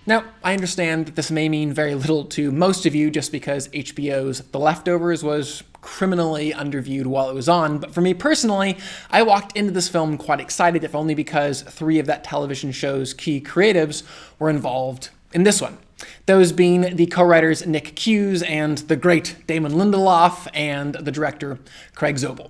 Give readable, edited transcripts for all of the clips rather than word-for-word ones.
Now, I understand that this may mean very little to most of you just because HBO's The Leftovers was criminally underviewed while it was on, but for me personally, I walked into this film quite excited, if only because 3 of that television show's key creatives were involved in this one. Those being the co-writers Nick Cuse and the great Damon Lindelof and the director Craig Zobel.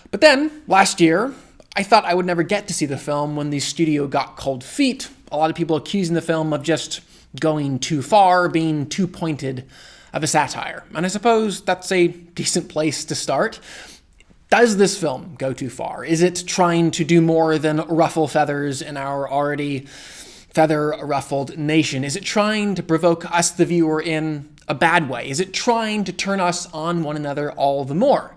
But then, last year, I thought I would never get to see the film when the studio got cold feet. A lot of people accusing the film of just going too far, being too pointed of a satire. And I suppose that's a decent place to start. Does this film go too far? Is it trying to do more than ruffle feathers in our already feather-ruffled nation? Is it trying to provoke us, the viewer, in a bad way? Is it trying to turn us on one another all the more?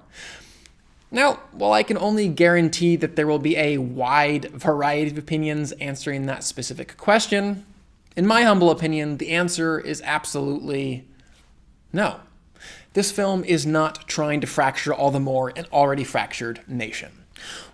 Now, while I can only guarantee that there will be a wide variety of opinions answering that specific question, in my humble opinion, the answer is absolutely no. This film is not trying to fracture all the more an already fractured nation.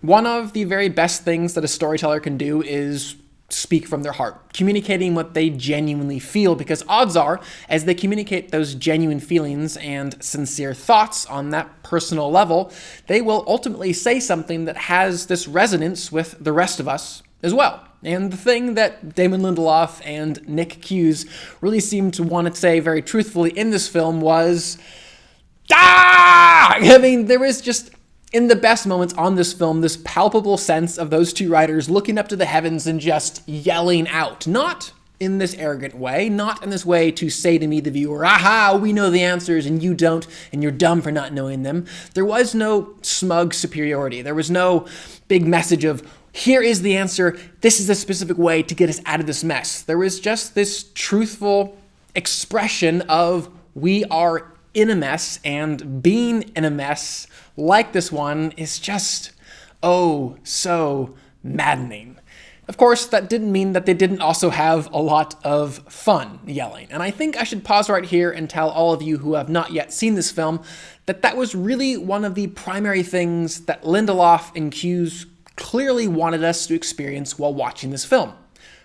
One of the very best things that a storyteller can do is speak from their heart, communicating what they genuinely feel, because odds are, as they communicate those genuine feelings and sincere thoughts on that personal level, they will ultimately say something that has this resonance with the rest of us as well. And the thing that Damon Lindelof and Nick Cuse really seemed to want to say very truthfully in this film was, I mean, there is just, in the best moments on this film, this palpable sense of those 2 writers looking up to the heavens and just yelling out. Not in this arrogant way, not in this way to say to me, the viewer, aha, we know the answers and you don't, and you're dumb for not knowing them. There was no smug superiority. There was no big message of, here is the answer, this is a specific way to get us out of this mess. There was just this truthful expression of, we are in a mess, and being in a mess like this one is just, oh, so maddening. Of course, that didn't mean that they didn't also have a lot of fun yelling. And I think I should pause right here and tell all of you who have not yet seen this film that that was really one of the primary things that Lindelof and Cuse clearly wanted us to experience while watching this film.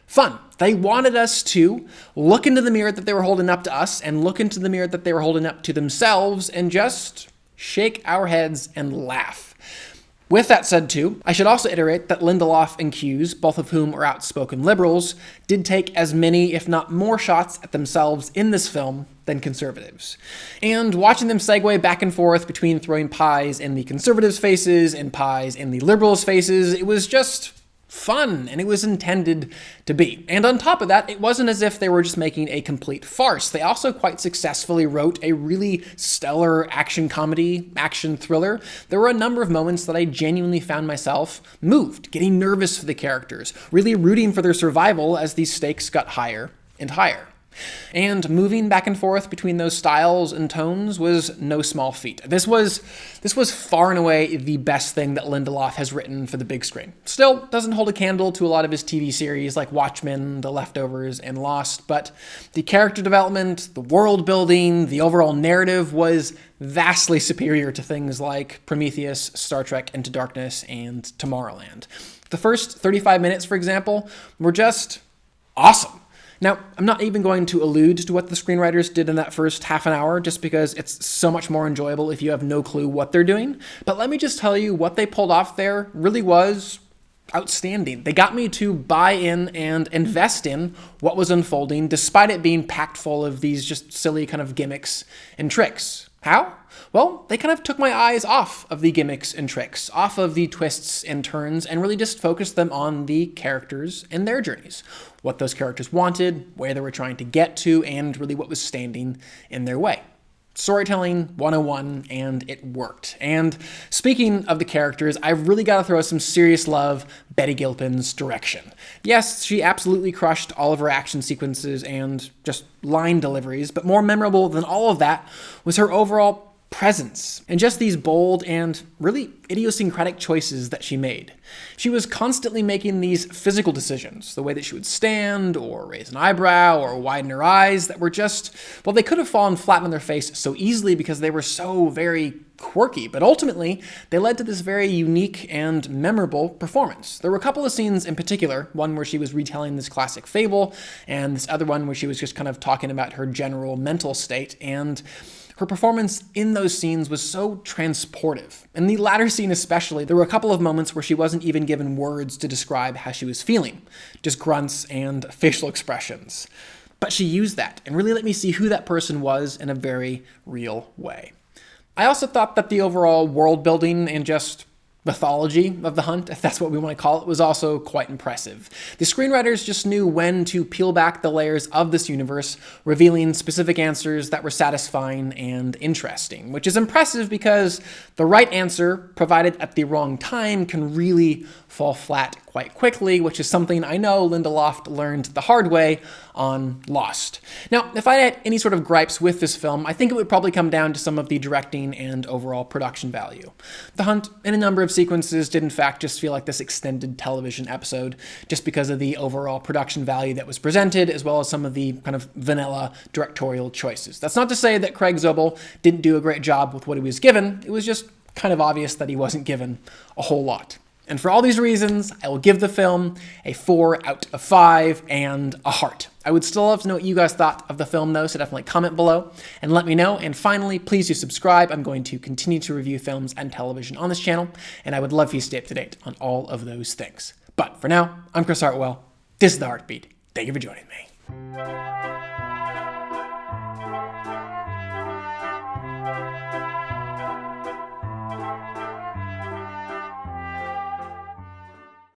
Fun. They wanted us to look into the mirror that they were holding up to us and look into the mirror that they were holding up to themselves and just shake our heads and laugh. With that said too, I should also iterate that Lindelof and Cuse, both of whom are outspoken liberals, did take as many, if not more, shots at themselves in this film than conservatives. And watching them segue back and forth between throwing pies in the conservatives' faces and pies in the liberals' faces, it was just fun, and it was intended to be. And on top of that, it wasn't as if they were just making a complete farce. They also quite successfully wrote a really stellar action comedy, action thriller. There were a number of moments that I genuinely found myself moved, getting nervous for the characters, really rooting for their survival as these stakes got higher and higher. And moving back and forth between those styles and tones was no small feat. This was far and away the best thing that Lindelof has written for the big screen. Still doesn't hold a candle to a lot of his TV series like Watchmen, The Leftovers, and Lost, but the character development, the world building, the overall narrative was vastly superior to things like Prometheus, Star Trek Into Darkness, and Tomorrowland. The first 35 minutes, for example, were just awesome. Now, I'm not even going to allude to what the screenwriters did in that first half an hour, just because it's so much more enjoyable if you have no clue what they're doing. But let me just tell you, what they pulled off there really was outstanding. They got me to buy in and invest in what was unfolding, despite it being packed full of these just silly kind of gimmicks and tricks. How? Well, they kind of took my eyes off of the gimmicks and tricks, off of the twists and turns, and really just focused them on the characters and their journeys. What those characters wanted, where they were trying to get to, and really what was standing in their way. Storytelling 101, and it worked. And speaking of the characters, I've really got to throw some serious love Betty Gilpin's direction. Yes, she absolutely crushed all of her action sequences and just line deliveries, but more memorable than all of that was her overall presence, and just these bold and really idiosyncratic choices that she made. She was constantly making these physical decisions, the way that she would stand, or raise an eyebrow, or widen her eyes, that were just, well, they could have fallen flat on their face so easily because they were so very quirky, but ultimately they led to this very unique and memorable performance. There were a couple of scenes in particular, one where she was retelling this classic fable, and this other one where she was just kind of talking about her general mental state, and her performance in those scenes was so transportive. In the latter scene especially, there were a couple of moments where she wasn't even given words to describe how she was feeling, just grunts and facial expressions. But she used that and really let me see who that person was in a very real way. I also thought that the overall world building and just mythology of the hunt, if that's what we want to call it, was also quite impressive. The screenwriters just knew when to peel back the layers of this universe, revealing specific answers that were satisfying and interesting, which is impressive because the right answer provided at the wrong time can really fall flat quite quickly, which is something I know Lindelof learned the hard way on Lost. Now, if I had any sort of gripes with this film, I think it would probably come down to some of the directing and overall production value. The hunt, in a number of sequences, did in fact just feel like this extended television episode, just because of the overall production value that was presented, as well as some of the kind of vanilla directorial choices. That's not to say that Craig Zobel didn't do a great job with what he was given. It was just kind of obvious that he wasn't given a whole lot. And for all these reasons, I will give the film a 4 out of 5 and a heart. I would still love to know what you guys thought of the film though, so definitely comment below and let me know. And finally, please do subscribe. I'm going to continue to review films and television on this channel, and I would love for you to stay up to date on all of those things. But for now, I'm Chris Hartwell. This is The Heartbeat. Thank you for joining me.